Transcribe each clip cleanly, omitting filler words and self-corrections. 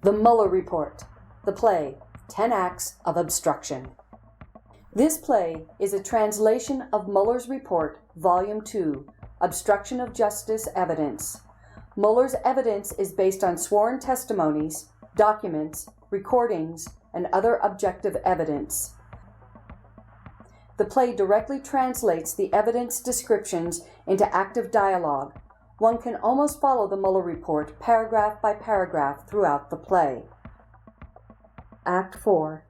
The Mueller Report, the play, 10 Acts of Obstruction. This play is a translation of Mueller's Report, Volume 2, Obstruction of Justice Evidence. Mueller's evidence is based on sworn testimonies, documents, recordings, and other objective evidence. The play directly translates the evidence descriptions into active dialogue. One can almost follow the Mueller Report paragraph by paragraph throughout the play. Act 4.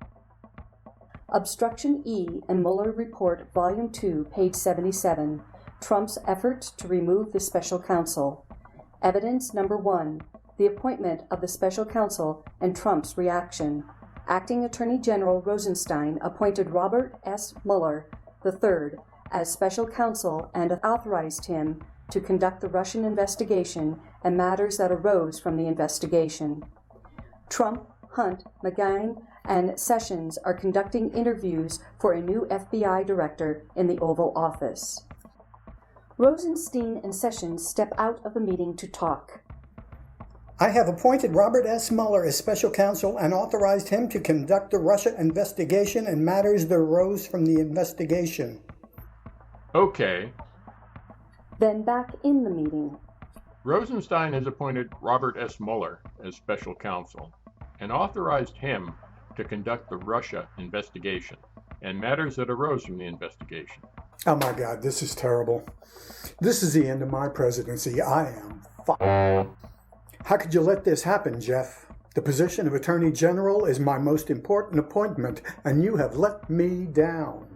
Obstruction E and Mueller Report, Volume 2, page 77. Trump's efforts to remove the special counsel. Evidence number 1. The appointment of the special counsel and Trump's reaction. Acting Attorney General Rosenstein appointed Robert S. Mueller III as special counsel and authorized him to conduct the Russian investigation and matters that arose from the investigation. Trump, Hunt, McGahn, and Sessions are conducting interviews for a new FBI director in the Oval Office. Rosenstein and Sessions step out of the meeting to talk. I have appointed Robert S. Mueller as special counsel and authorized him to conduct the Russia investigation and matters that arose from the investigation. Okay. Then back in the meeting. Rosenstein has appointed Robert S. Mueller as special counsel and authorized him to conduct the Russia investigation and matters that arose from the investigation. Oh my God, this is terrible. This is the end of my presidency. I am f***ed. How could you let this happen, Jeff? The position of Attorney General is my most important appointment, and you have let me down.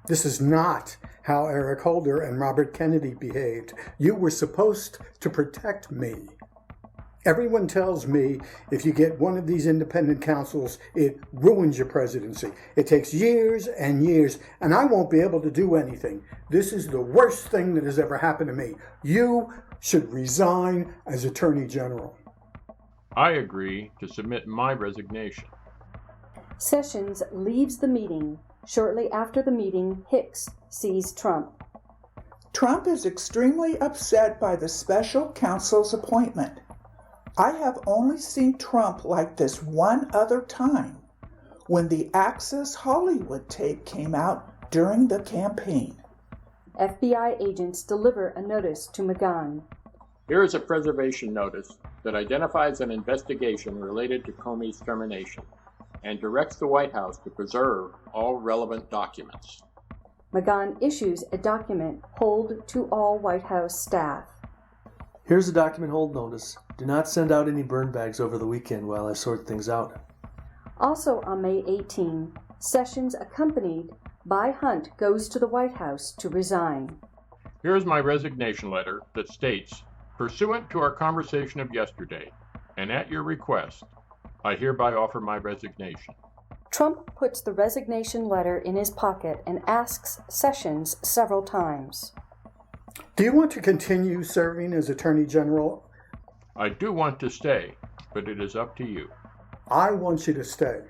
This is not how Eric Holder and Robert Kennedy behaved. You were supposed to protect me. Everyone tells me if you get one of these independent counsels, it ruins your presidency. It takes years and years, and I won't be able to do anything. This is the worst thing that has ever happened to me. You should resign as Attorney General. I agree to submit my resignation. Sessions leaves the meeting. Shortly after the meeting, Hicks sees Trump. Trump is extremely upset by the special counsel's appointment. I have only seen Trump like this one other time, when the Access Hollywood tape came out during the campaign. FBI agents deliver a notice to McGahn. Here is a preservation notice that identifies an investigation related to Comey's termination and directs the White House to preserve all relevant documents. McGahn issues a document hold to all White House staff. Here's a document hold notice. Do not send out any burn bags over the weekend while I sort things out. Also on May 18, Sessions, accompanied by Hunt, goes to the White House to resign. Here is my resignation letter that states, pursuant to our conversation of yesterday, and at your request, I hereby offer my resignation. Trump puts the resignation letter in his pocket and asks Sessions several times. Do you want to continue serving as Attorney General? I do want to stay, but it is up to you. I want you to stay.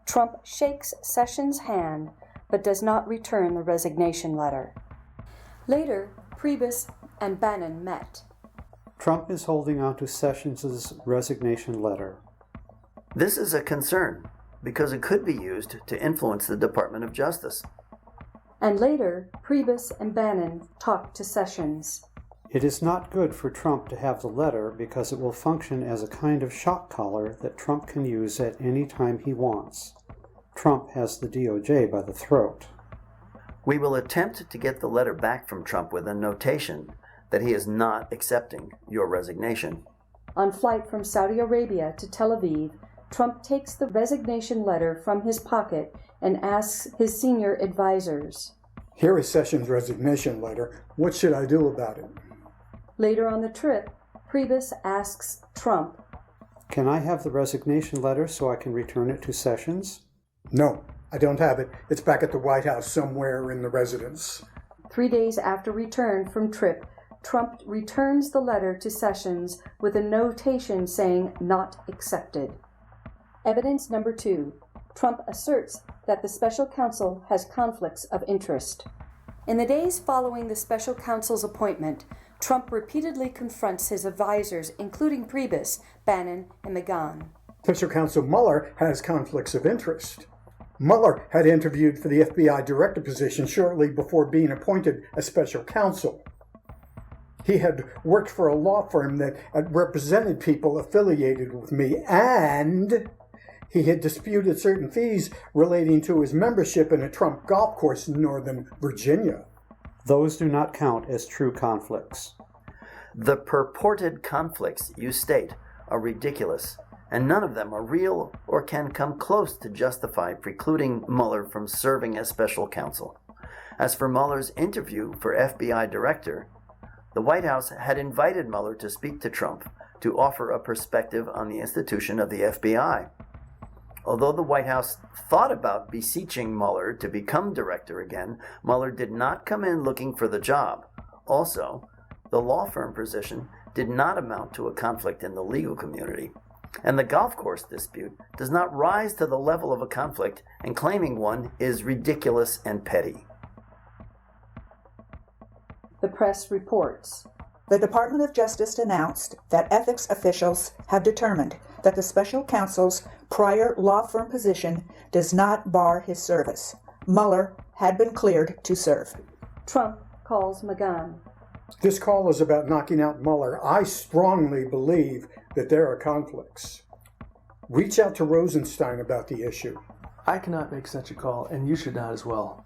Trump shakes Sessions' hand, but does not return the resignation letter. Later, Priebus and Bannon met. Trump is holding on to Sessions' resignation letter. This is a concern because it could be used to influence the Department of Justice. And later, Priebus and Bannon talk to Sessions. It is not good for Trump to have the letter because it will function as a kind of shock collar that Trump can use at any time he wants. Trump has the DOJ by the throat. We will attempt to get the letter back from Trump with a notation that he is not accepting your resignation. On flight from Saudi Arabia to Tel Aviv, Trump takes the resignation letter from his pocket and asks his senior advisors. Here is Sessions' resignation letter. What should I do about it? Later on the trip, Priebus asks Trump, Can I have the resignation letter so I can return it to Sessions? No, I don't have it. It's back at the White House somewhere in the residence. 3 days after return from trip, Trump returns the letter to Sessions with a notation saying not accepted. Evidence number 2. Trump asserts that the special counsel has conflicts of interest. In the days following the special counsel's appointment, Trump repeatedly confronts his advisors, including Priebus, Bannon, and McGahn. Special Counsel Mueller has conflicts of interest. Mueller had interviewed for the FBI director position shortly before being appointed as special counsel. He had worked for a law firm that had represented people affiliated with me, and he had disputed certain fees relating to his membership in a Trump golf course in Northern Virginia. Those do not count as true conflicts. The purported conflicts you state are ridiculous, and none of them are real or can come close to justify precluding Mueller from serving as special counsel. As for Mueller's interview for FBI director, the White House had invited Mueller to speak to Trump to offer a perspective on the institution of the FBI. Although the White House thought about beseeching Mueller to become director again, Mueller did not come in looking for the job. Also, the law firm position did not amount to a conflict in the legal community, and the golf course dispute does not rise to the level of a conflict, and claiming one is ridiculous and petty. The press reports. The Department of Justice announced that ethics officials have determined that the special counsel's prior law firm position does not bar his service. Mueller had been cleared to serve. Trump calls McGahn. This call is about knocking out Mueller. I strongly believe that there are conflicts. Reach out to Rosenstein about the issue. I cannot make such a call, and you should not as well.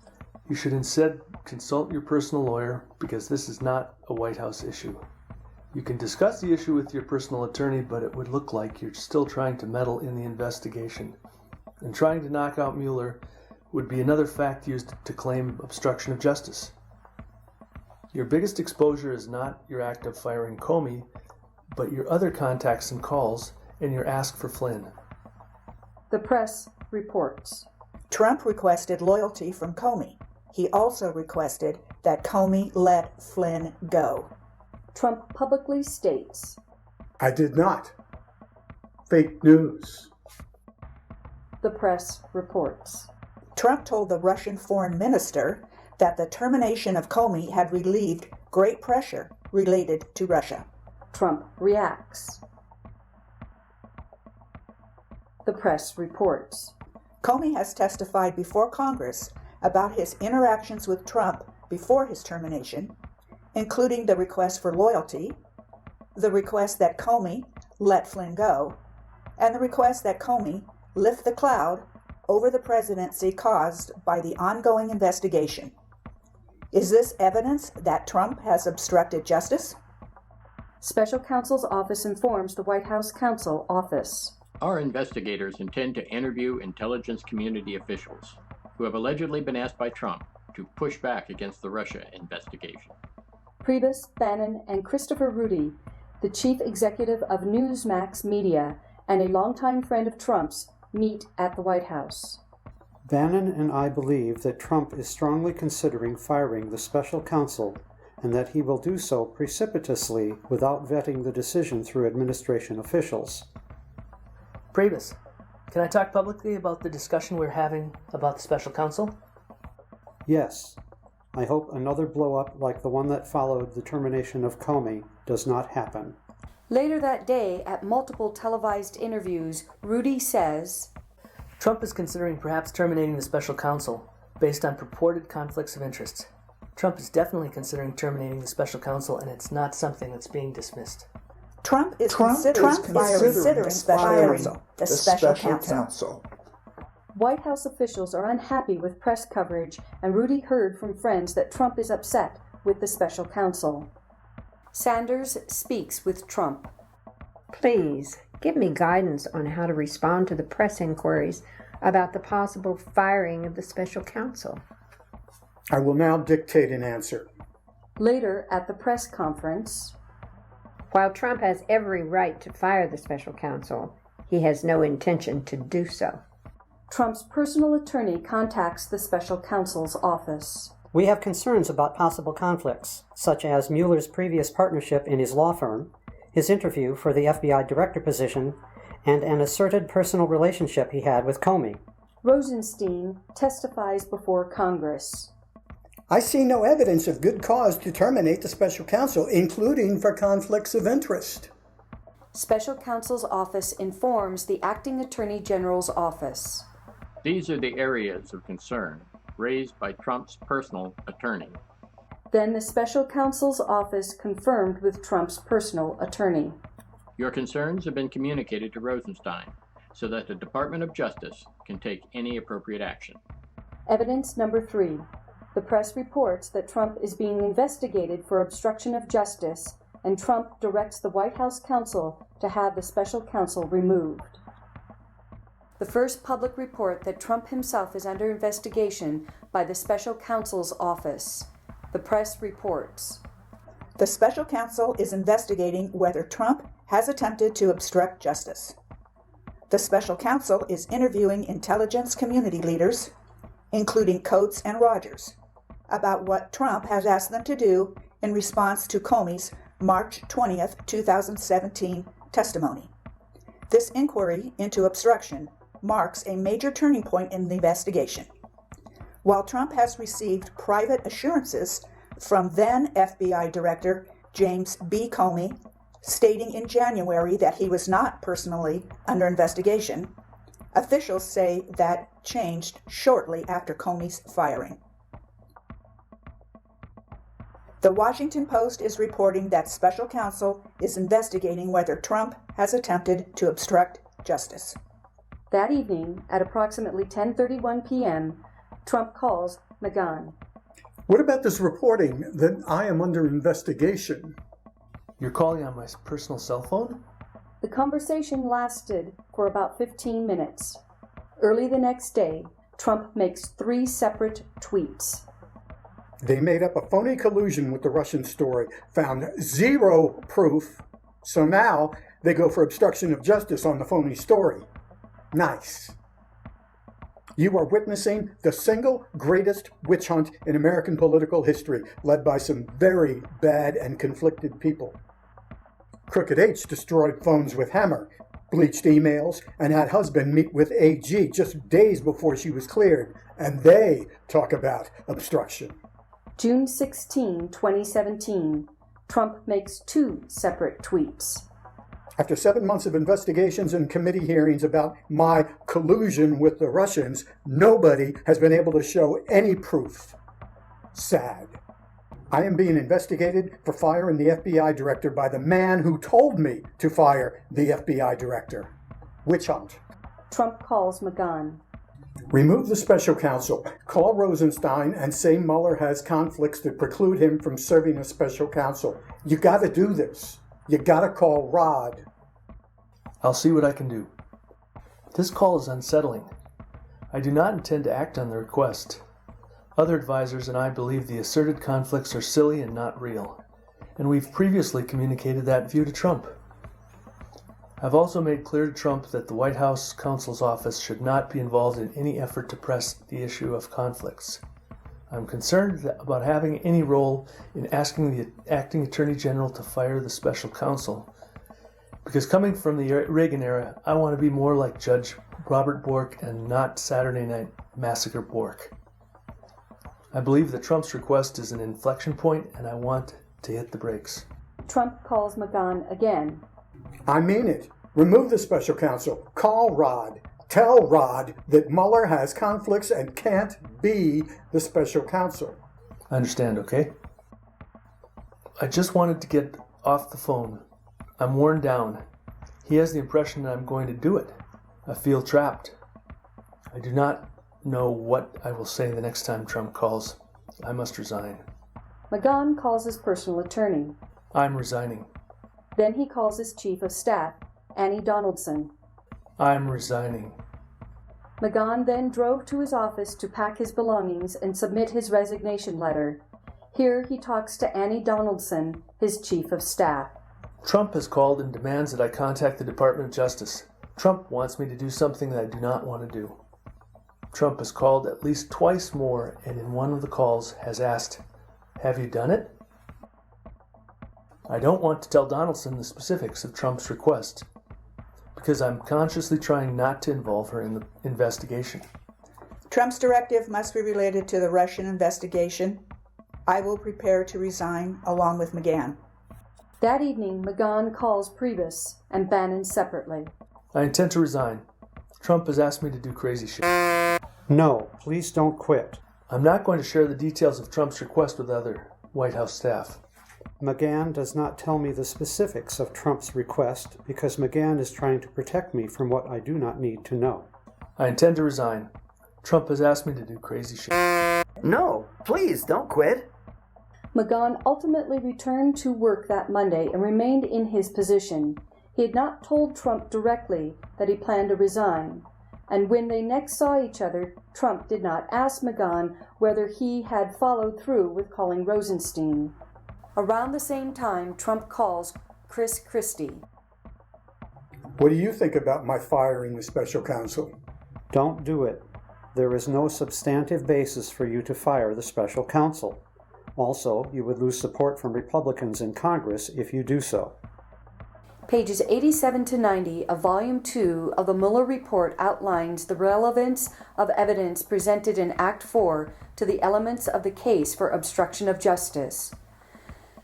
You should instead consult your personal lawyer, because this is not a White House issue. You can discuss the issue with your personal attorney, but it would look like you're still trying to meddle in the investigation. And trying to knock out Mueller would be another fact used to claim obstruction of justice. Your biggest exposure is not your act of firing Comey, but your other contacts and calls, and your ask for Flynn. The press reports. Trump requested loyalty from Comey. He also requested that Comey let Flynn go. Trump publicly states, I did not. Fake news. The press reports. Trump told the Russian foreign minister that the termination of Comey had relieved great pressure related to Russia. Trump reacts. The press reports. Comey has testified before Congress about his interactions with Trump before his termination, including the request for loyalty, the request that Comey let Flynn go, and the request that Comey lift the cloud over the presidency caused by the ongoing investigation. Is this evidence that Trump has obstructed justice? Special Counsel's office informs the White House Counsel Office. Our investigators intend to interview intelligence community officials who have allegedly been asked by Trump to push back against the Russia investigation. Priebus, Bannon, and Christopher Rudy, the chief executive of Newsmax Media and a longtime friend of Trump's, meet at the White House. Bannon and I believe that Trump is strongly considering firing the special counsel and that he will do so precipitously without vetting the decision through administration officials. Priebus, can I talk publicly about the discussion we're having about the special counsel? Yes. I hope another blow-up like the one that followed the termination of Comey does not happen. Later that day, at multiple televised interviews, Rudy says, Trump is considering perhaps terminating the special counsel based on purported conflicts of interest. Trump is definitely considering terminating the special counsel, and it's not something that's being dismissed. Trump is considering firing the special counsel. White House officials are unhappy with press coverage, and Rudy heard from friends that Trump is upset with the special counsel. Sanders speaks with Trump. Please, give me guidance on how to respond to the press inquiries about the possible firing of the special counsel. I will now dictate an answer. Later at the press conference, while Trump has every right to fire the special counsel, he has no intention to do so. Trump's personal attorney contacts the special counsel's office. We have concerns about possible conflicts, such as Mueller's previous partnership in his law firm, his interview for the FBI director position, and an asserted personal relationship he had with Comey. Rosenstein testifies before Congress. I see no evidence of good cause to terminate the special counsel, including for conflicts of interest. Special counsel's office informs the acting attorney general's office. These are the areas of concern raised by Trump's personal attorney. Then the special counsel's office confirmed with Trump's personal attorney. Your concerns have been communicated to Rosenstein so that the Department of Justice can take any appropriate action. Evidence number 3. The press reports that Trump is being investigated for obstruction of justice, and Trump directs the White House counsel to have the special counsel removed. The first public report that Trump himself is under investigation by the special counsel's office. The press reports. The special counsel is investigating whether Trump has attempted to obstruct justice. The special counsel is interviewing intelligence community leaders, including Coates and Rogers, about what Trump has asked them to do in response to Comey's March 20th, 2017 testimony. This inquiry into obstruction marks a major turning point in the investigation. While Trump has received private assurances from then FBI Director James B. Comey, stating in January that he was not personally under investigation, officials say that changed shortly after Comey's firing. The Washington Post is reporting that special counsel is investigating whether Trump has attempted to obstruct justice. That evening, at approximately 10:31 p.m., Trump calls McGahn. What about this reporting that I am under investigation? You're calling on my personal cell phone? The conversation lasted for about 15 minutes. Early the next day, Trump makes 3 separate tweets. They made up a phony collusion with the Russian story, found 0 proof, so now they go for obstruction of justice on the phony story. Nice. You are witnessing the single greatest witch hunt in American political history, led by some very bad and conflicted people. Crooked H destroyed phones with hammer, bleached emails, and had husband meet with AG just days before she was cleared, and they talk about obstruction. June 16, 2017, Trump makes 2 separate tweets. After 7 months of investigations and committee hearings about my collusion with the Russians, nobody has been able to show any proof. Sad. I am being investigated for firing the FBI director by the man who told me to fire the FBI director. Witch hunt. Trump calls McGahn. Remove the special counsel, call Rosenstein, and say Mueller has conflicts that preclude him from serving as special counsel. You gotta do this. You gotta call Rod. I'll see what I can do. This call is unsettling. I do not intend to act on the request. Other advisors and I believe the asserted conflicts are silly and not real, and we've previously communicated that view to Trump. I've also made clear to Trump that the White House counsel's office should not be involved in any effort to press the issue of conflicts. I'm concerned about having any role in asking the acting attorney general to fire the special counsel, because coming from the Reagan era, I want to be more like Judge Robert Bork and not Saturday Night Massacre Bork. I believe that Trump's request is an inflection point, and I want to hit the brakes. Trump calls McGahn again. I mean it. Remove the special counsel. Call Rod. Tell Rod that Mueller has conflicts and can't be the special counsel. I understand, okay? I just wanted to get off the phone. I'm worn down. He has the impression that I'm going to do it. I feel trapped. I do not know what I will say the next time Trump calls. I must resign. McGahn calls his personal attorney. I'm resigning. Then he calls his chief of staff, Annie Donaldson. I'm resigning. McGahn then drove to his office to pack his belongings and submit his resignation letter. Here he talks to Annie Donaldson, his chief of staff. Trump has called and demands that I contact the Department of Justice. Trump wants me to do something that I do not want to do. Trump has called at least twice more, and in one of the calls has asked, "Have you done it?" I don't want to tell Donaldson the specifics of Trump's request, because I'm consciously trying not to involve her in the investigation. Trump's directive must be related to the Russian investigation. I will prepare to resign along with McGahn. That evening, McGahn calls Priebus and Bannon separately. I intend to resign. Trump has asked me to do crazy shit. No, please don't quit. I'm not going to share the details of Trump's request with other White House staff. McGahn does not tell me the specifics of Trump's request because McGahn is trying to protect me from what I do not need to know. I intend to resign. Trump has asked me to do crazy shit. No, please don't quit. McGahn ultimately returned to work that Monday and remained in his position. He had not told Trump directly that he planned to resign, and when they next saw each other, Trump did not ask McGahn whether he had followed through with calling Rosenstein. Around the same time, Trump calls Chris Christie. What do you think about my firing the special counsel? Don't do it. There is no substantive basis for you to fire the special counsel. Also, you would lose support from Republicans in Congress if you do so. Pages 87 to 90 of Volume 2 of the Mueller report outlines the relevance of evidence presented in Act 4 to the elements of the case for obstruction of justice.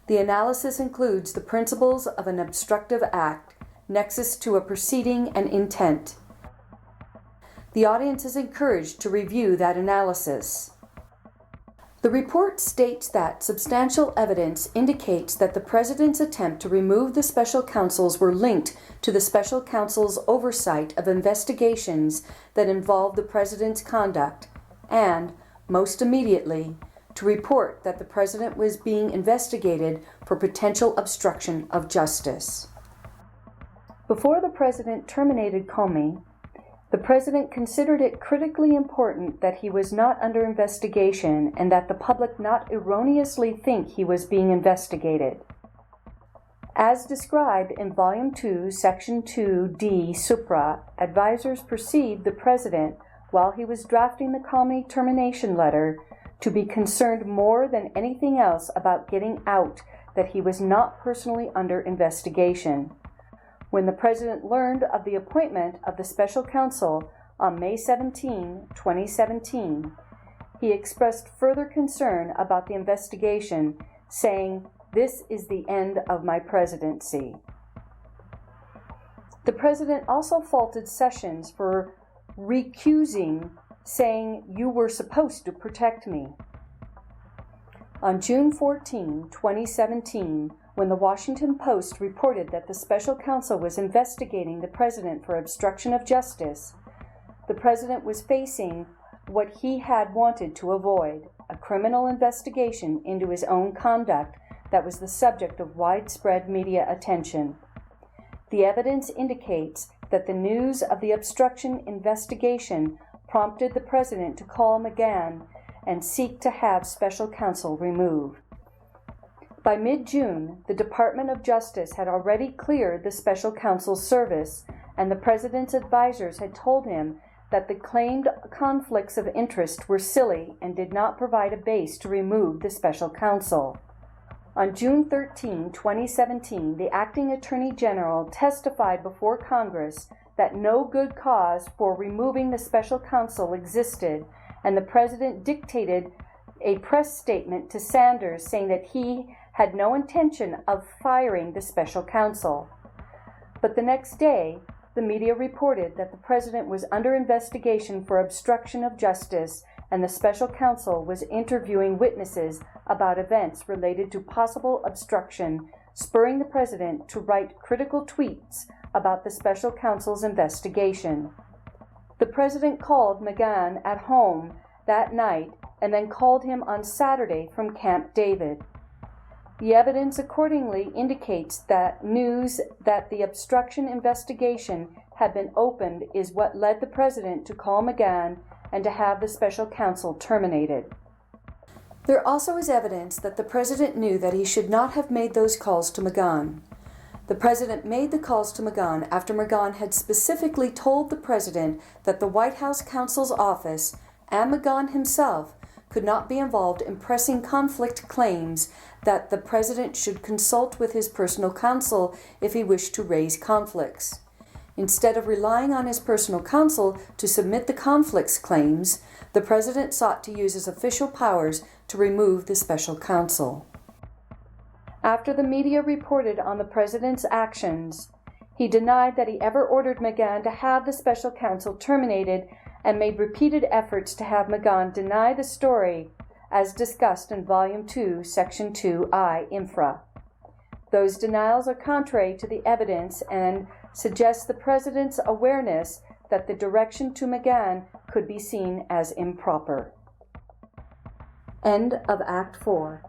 The analysis includes the principles of an obstructive act, nexus to a proceeding, and intent. The audience is encouraged to review that analysis. The report states that substantial evidence indicates that the President's attempt to remove the special counsels were linked to the special counsel's oversight of investigations that involved the President's conduct, and, most immediately, to report that the President was being investigated for potential obstruction of justice. Before the President terminated Comey, the President considered it critically important that he was not under investigation and that the public not erroneously think he was being investigated. As described in Volume 2, Section 2D Supra, advisors perceived the President, while he was drafting the Comey termination letter, to be concerned more than anything else about getting out that he was not personally under investigation. When the President learned of the appointment of the special counsel on May 17, 2017, he expressed further concern about the investigation, saying, "This is the end of my presidency." The President also faulted Sessions for recusing, saying, "You were supposed to protect me." On June 14, 2017, when the Washington Post reported that the special counsel was investigating the President for obstruction of justice, the President was facing what he had wanted to avoid, a criminal investigation into his own conduct that was the subject of widespread media attention. The evidence indicates that the news of the obstruction investigation prompted the President to call McGahn and seek to have special counsel removed. By mid-June, the Department of Justice had already cleared the special counsel's service, and the President's advisors had told him that the claimed conflicts of interest were silly and did not provide a base to remove the special counsel. On June 13, 2017, the acting Attorney General testified before Congress that no good cause for removing the special counsel existed, and the President dictated a press statement to Sanders saying that he had no intention of firing the special counsel. But the next day, the media reported that the President was under investigation for obstruction of justice, and the special counsel was interviewing witnesses about events related to possible obstruction, spurring the President to write critical tweets about the special counsel's investigation. The President called McGahn at home that night and then called him on Saturday from Camp David. The evidence accordingly indicates that news that the obstruction investigation had been opened is what led the President to call McGahn and to have the special counsel terminated. There also is evidence that the President knew that he should not have made those calls to McGahn. The President made the calls to McGahn after McGahn had specifically told the President that the White House counsel's office and McGahn himself could not be involved in pressing conflict claims, that the President should consult with his personal counsel if he wished to raise conflicts. Instead of relying on his personal counsel to submit the conflicts claims, the President sought to use his official powers to remove the special counsel. After the media reported on the president's actions, he denied that he ever ordered McGahn to have the special counsel terminated and made repeated efforts to have McGahn deny the story as discussed in Volume 2, Section 2I, Infra. Those denials are contrary to the evidence and suggest the president's awareness that the direction to McGahn could be seen as improper. End of Act 4.